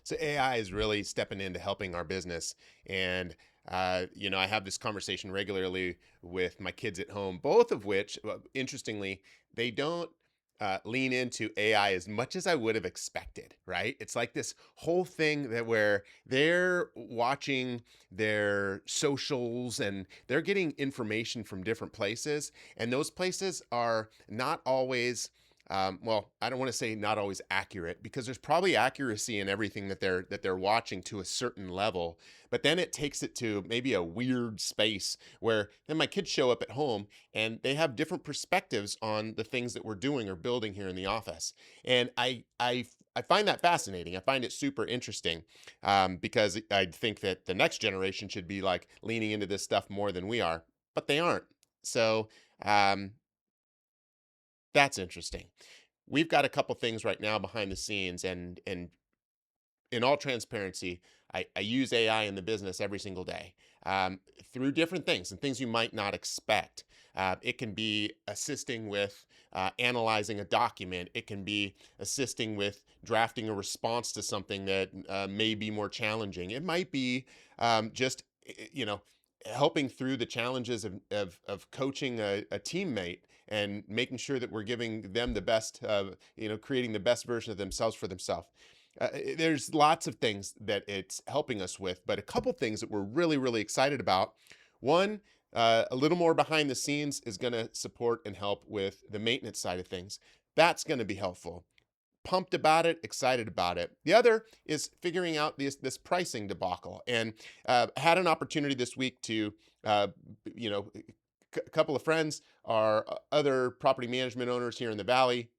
So AI is really stepping into helping our business. And, I have this conversation regularly with my kids at home, both of which, interestingly, they don't lean into AI as much as I would have expected, right? It's like this whole thing that where they're watching their socials and they're getting information from different places. And those places are not always well, I don't want to say not always accurate because there's probably accuracy in everything that they're watching to a certain level, but then it takes it to maybe a weird space where then my kids show up at home and they have different perspectives on the things that we're doing or building here in the office, and I find that fascinating. I find it super interesting because I think that the next generation should be like leaning into this stuff more than we are, but they aren't. So um, that's interesting. We've got a couple things right now behind the scenes, and in all transparency, I use AI in the business every single day through different things and things you might not expect. It can be assisting with analyzing a document. It can be assisting with drafting a response to something that may be more challenging. It might be just, helping through the challenges of coaching a teammate and making sure that we're giving them the best, creating the best version of themselves for themselves. There's lots of things that it's helping us with, but a couple things that we're really, really excited about. One, a little more behind the scenes is going to support and help with the maintenance side of things. That's going to be helpful. Pumped about it, excited about it. The other is figuring out this pricing debacle, and had an opportunity this week to, uh, you know, a couple of friends are other property management owners here in the valley.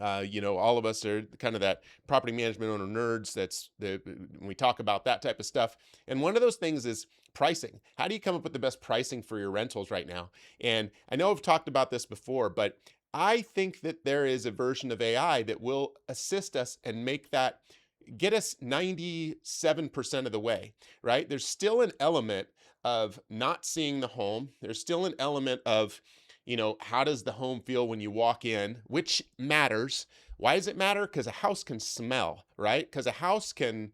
All of us are kind of that property management owner nerds. That's the when we talk about that type of stuff. And one of those things is pricing. How do you come up with the best pricing for your rentals right now? And I know I've talked about this before, but I think that there is a version of AI that will assist us and make that get us 97% of the way, right? There's still an element of not seeing the home. There's still an element of, how does the home feel when you walk in, which matters. Why does it matter? Because a house can smell, right? Because a house can,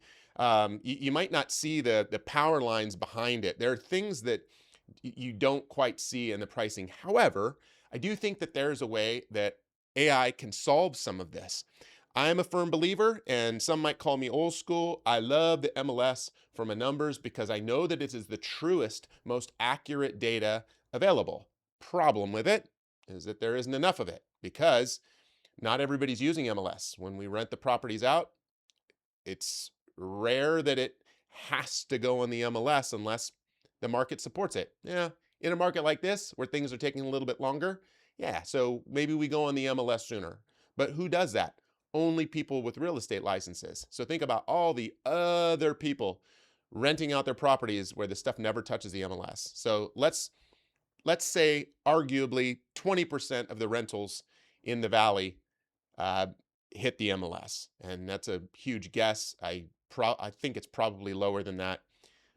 you might not see the power lines behind it. There are things that you don't quite see in the pricing. However, I do think that there's a way that AI can solve some of this. I'm a firm believer, and some might call me old school. I love the MLS for my numbers because I know that it is the truest, most accurate data available. Problem with it is that there isn't enough of it because not everybody's using MLS. When we rent the properties out, it's rare that it has to go on the MLS unless the market supports it. Yeah, in a market like this where things are taking a little bit longer, yeah, so maybe we go on the MLS sooner. But who does that? Only people with real estate licenses. So think about all the other people renting out their properties where the stuff never touches the MLS. So let's say arguably 20% of the rentals in the valley uh, hit the MLS, and that's a huge guess. I think it's probably lower than that.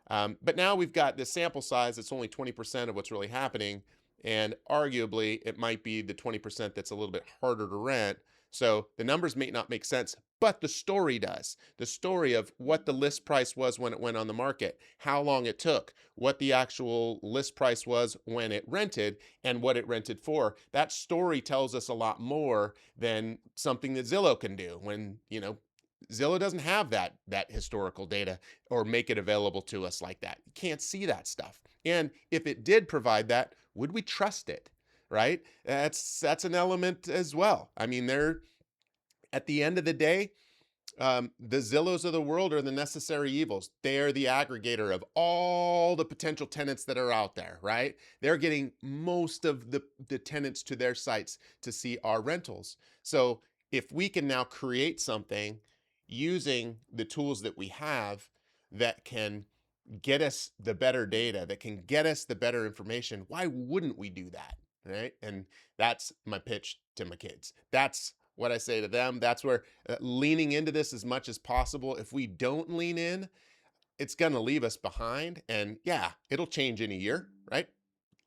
But now we've got this sample size that's only 20% of what's really happening, and arguably it might be the 20% that's a little bit harder to rent. So the numbers may not make sense, but the story does. The story of what the list price was when it went on the market, how long it took, what the actual list price was when it rented, and what it rented for. That story tells us a lot more than something that Zillow can do when, Zillow doesn't have that historical data or make it available to us like that. You can't see that stuff. And if it did provide that, would we trust it? Right? That's an element as well. I mean, they're at the end of the day, the Zillows of the world are the necessary evils. They are the aggregator of all the potential tenants that are out there, right? They're getting most of the tenants to their sites to see our rentals. So if we can now create something using the tools that we have that can get us the better data, that can get us the better information, why wouldn't we do that? Right. And that's my pitch to my kids. That's what I say to them. That's where leaning into this as much as possible. If we don't lean in, it's going to leave us behind. And yeah, it'll change in a year, right?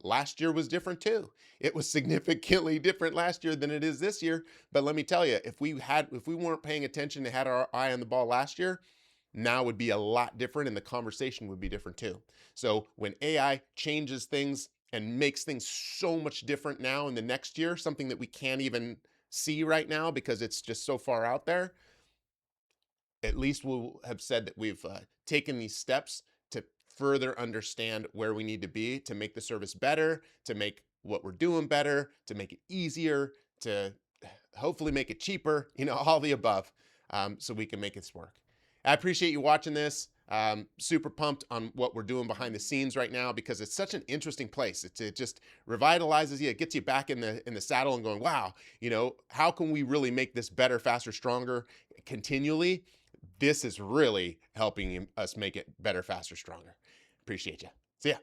Last year was different too. It was significantly different last year than it is this year. But let me tell you, if we weren't paying attention and had our eye on the ball last year, now would be a lot different and the conversation would be different too. So when AI changes things and makes things so much different now in the next year, something that we can't even see right now because it's just so far out there, at least we'll have said that we've taken these steps to further understand where we need to be to make the service better, to make what we're doing better, to make it easier, to hopefully make it cheaper, all the above, so we can make this work. I appreciate you watching this. Super pumped on what we're doing behind the scenes right now because it's such an interesting place. It just revitalizes you. It gets you back in the saddle and going, wow, how can we really make this better, faster, stronger continually? This is really helping us make it better, faster, stronger. Appreciate you. See ya.